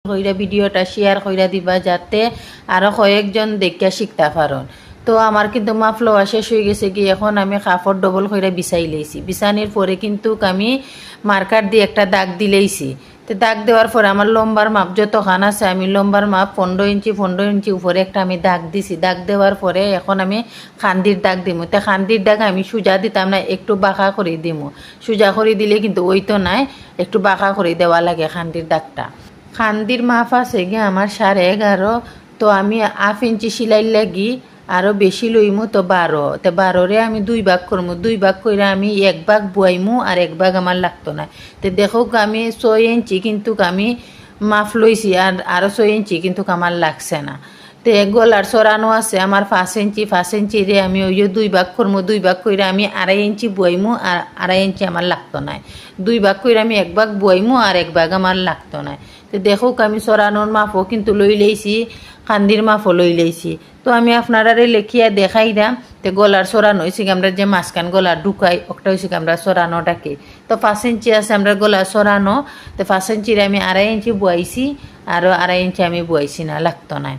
কইরা ভিডিওটা শেয়ার কইরা দিবা যাতে আরও কয়েকজন দেখিয়া শিখতে পারন। তো আমার কিন্তু মাপ লওয়া শেষ হয়ে গেছে কি, এখন আমি কাপড় ডবল কইরা বিছাই লইছি। বিছানির পরে কিন্তু আমি মার্কার দিয়ে একটা দাগ দিলেইছি। তো দাগ দেওয়ার পরে আমার লম্বার মাপ যতখান আছে, আমি লম্বার মাপ 15 ইঞ্চি উপরে একটা আমি দাগ দিছি। দাগ দেওয়ার পরে এখন আমি খান্দির দাগ দিমু। তো খান্দির দাগ আমি সোজা দিতাম না, একটু বাঁকা করে দিমু। সোজা করে দিলে কিন্তু ওই তো নাই, একটু বাঁকা করে দেওয়া লাগে খান্দির দাগটা। খান্দির মাপ আছে গিয়ে আমার 11.5। তো আমি 1/2 ইঞ্চি সেলাই লাগি আরও বেশি লইমু, তো 12। তো 12-রে আমি 2 ভাগ করমু। 2 ভাগ করে আমি 1 ভাগ বুয়াইমু আর 1 ভাগ আমার লাগতো না। তো দেখো আমি 6 ইঞ্চি কিন্তু আমি মাপ লইছি, আর আরও 6 ইঞ্চি কিন্তু আমার লাগছে না। তো গলার চড়ানো আছে আমার 5 ইঞ্চি। 5 ইঞ্চিরে আমি ওই 2 ভাগ করমু। 2 ভাগ করে আমি 2.5 ইঞ্চি বুয়াইমু আর 2.5 ইঞ্চি আমার লাগতো না। 2 ভাগ করে আমি 1 ভাগ বুয়াইমু আর 1 ভাগ আমার লাগতো না। তো দেখো আমি চড়ানোর মাপও কিন্তু লই লইছি, কান্দির মাপও লই লইছি। তো আমি আপনারারে লেখিয়া দেখাই দাম। তো গলার চড়ানো হয়েছে আমরা যে মাঝখান গলা ঢুকাই, ওটা হয়েছে আমরা চড়ানোটাকে। তো 5 ইঞ্চি আছে আমরা গলা চড়ানো। তো 5 ইঞ্চির আমি 2.5 ইঞ্চি বুয়াইছি, আরও 2.5 ইঞ্চি আমি বুয়াইছি না, লাগতো না।